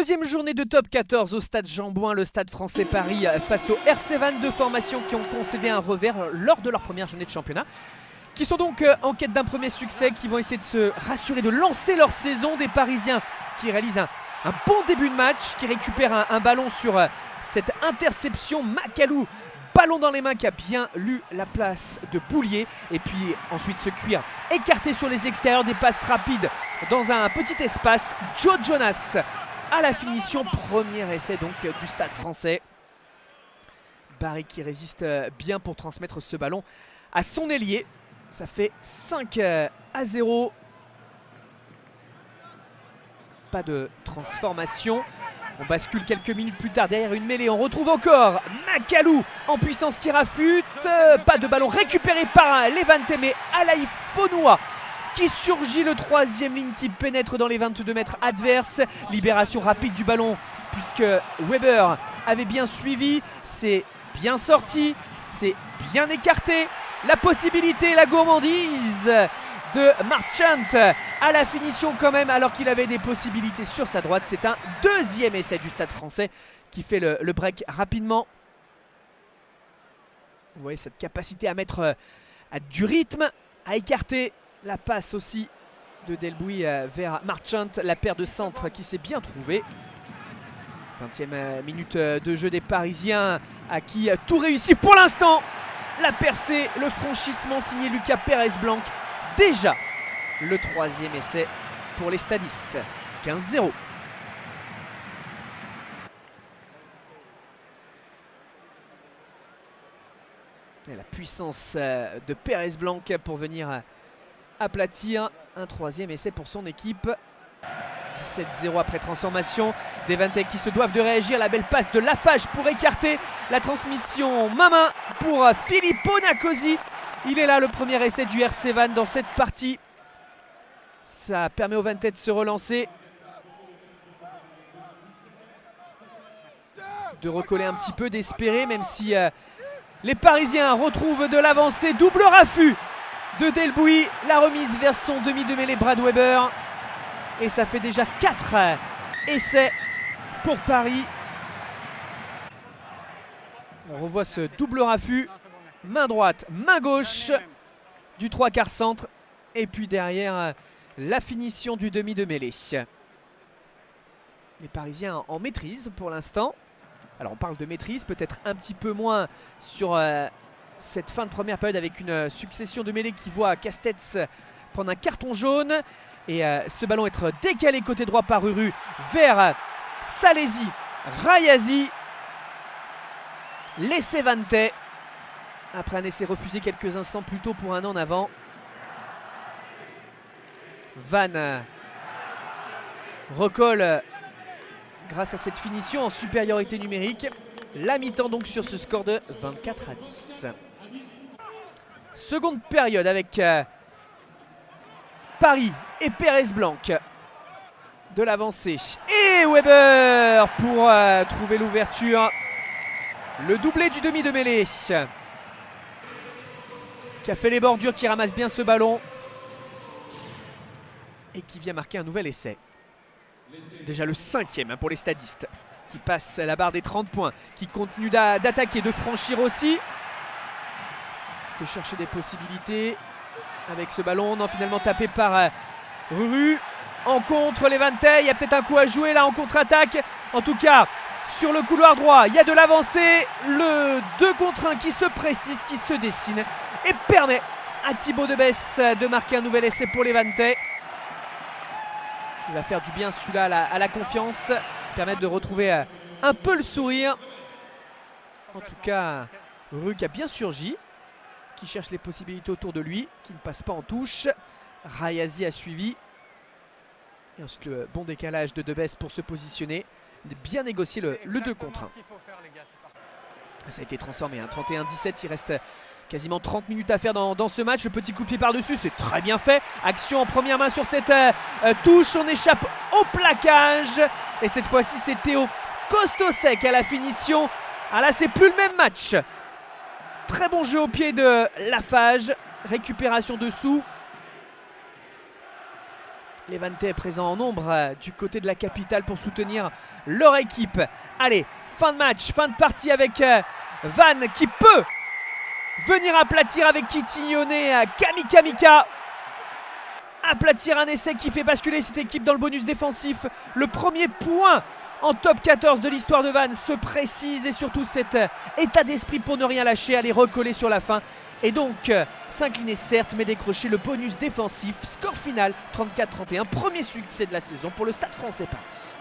Deuxième journée de top 14 au stade Jean-Bouin, le stade français Paris face aux RC Vannes, deux formations qui ont concédé un revers lors de leur première journée de championnat. Qui sont donc en quête d'un premier succès, qui vont essayer de se rassurer, de lancer leur saison. Des Parisiens qui réalisent un bon début de match, qui récupèrent un ballon sur cette interception. Macalou, ballon dans les mains, qui a bien lu la place de Boulier. Et puis ensuite ce cuir écarté sur les extérieurs, des passes rapides dans un petit espace. Joe Jonas à la finition, premier essai donc du stade français. Barry qui résiste bien pour transmettre ce ballon à son ailier. Ça fait 5-0. Pas de transformation. On bascule quelques minutes plus tard derrière une mêlée. On retrouve encore Macalou en puissance qui rafute. Pas de ballon récupéré par Levante, mais Alaï Fonoua qui surgit, le troisième ligne qui pénètre dans les 22 mètres adverses. Libération rapide du ballon puisque Weber avait bien suivi. C'est bien sorti, c'est bien écarté. La possibilité, la gourmandise de Marchant à la finition quand même, alors qu'il avait des possibilités sur sa droite. C'est un deuxième essai du stade français qui fait le break rapidement. Vous voyez cette capacité à mettre du rythme, à écarter la passe aussi de Delbouy vers Marchant. La paire de centre qui s'est bien trouvée. 20e minute de jeu des Parisiens à qui tout réussit pour l'instant. La percée, le franchissement signé Lucas Pérez-Blanc. Déjà le troisième essai pour les stadistes. 15-0. Et la puissance de Pérez-Blanc pour venir aplatir un troisième essai pour son équipe. 17-0 après transformation. Des Vantais qui se doivent de réagir. La belle passe de Lafage pour écarter la transmission main pour Filippo Nacosi. Il est là, le premier essai du RC Vannes dans cette partie. Ça permet aux Vantais de se relancer, de recoller un petit peu, d'espérer, même si les Parisiens retrouvent de l'avancée. Double raffut de Delbouy. La remise vers son demi de mêlée Brad Weber. Et ça fait déjà 4 essais pour Paris. On revoit ce double raffut. Main droite, main gauche du 3/4 centre. Et puis derrière, la finition du demi de mêlée. Les Parisiens en maîtrise pour l'instant. Alors on parle de maîtrise, peut-être un petit peu moins sur cette fin de première période, avec une succession de mêlées qui voit Castex prendre un carton jaune. Et ce ballon être décalé côté droit par Uru vers Salesi Rayazi. L'essai Vantais, après un essai refusé quelques instants plus tôt pour un en avant. Vannes recolle grâce à cette finition en supériorité numérique. La mi-temps donc sur ce score de 24-10. Seconde période avec Paris et Pérez-Blanc de l'avancée. Et Weber pour trouver l'ouverture. Le doublé du demi de mêlée qui a fait les bordures, qui ramasse bien ce ballon et qui vient marquer un nouvel essai. Déjà le 5e pour les stadistes, qui passe la barre des 30 points, qui continue d'attaquer, de franchir aussi, de chercher des possibilités avec ce ballon. Non, finalement tapé par Ruru. En contre, les Vantais, il y a peut-être un coup à jouer là en contre-attaque. En tout cas, sur le couloir droit, il y a de l'avancée. Le 2 contre 1 qui se précise, qui se dessine et permet à Thibaut Debesse de marquer un nouvel essai pour les Vantais. Il va faire du bien celui-là à la confiance, permettre de retrouver un peu le sourire. En tout cas, Ruru qui a bien surgi, qui cherche les possibilités autour de lui, qui ne passe pas en touche. Rayazi a suivi. Et ensuite le bon décalage de Debesse pour se positionner. Bien négocier le 2 contre 1. Ça a été transformé, hein. 31-17, il reste quasiment 30 minutes à faire dans ce match. Le petit coup de pied par-dessus, c'est très bien fait. Action en première main sur cette touche. On échappe au plaquage. Et cette fois-ci, c'est Théo Costosec à la finition. Ah là, c'est plus le même match. Très bon jeu au pied de Lafage. Récupération dessous. Les Vantais présents en nombre du côté de la capitale pour soutenir leur équipe. Allez, fin de match, fin de partie avec Vannes qui peut venir aplatir avec Kitignonet, Kamika. Aplatir un essai qui fait basculer cette équipe dans le bonus défensif. Le premier point en top 14 de l'histoire de Vannes se précise et surtout cet état d'esprit pour ne rien lâcher, aller recoller sur la fin. Et donc s'incliner certes, mais décrocher le bonus défensif. Score final 34-31, premier succès de la saison pour le Stade Français Paris.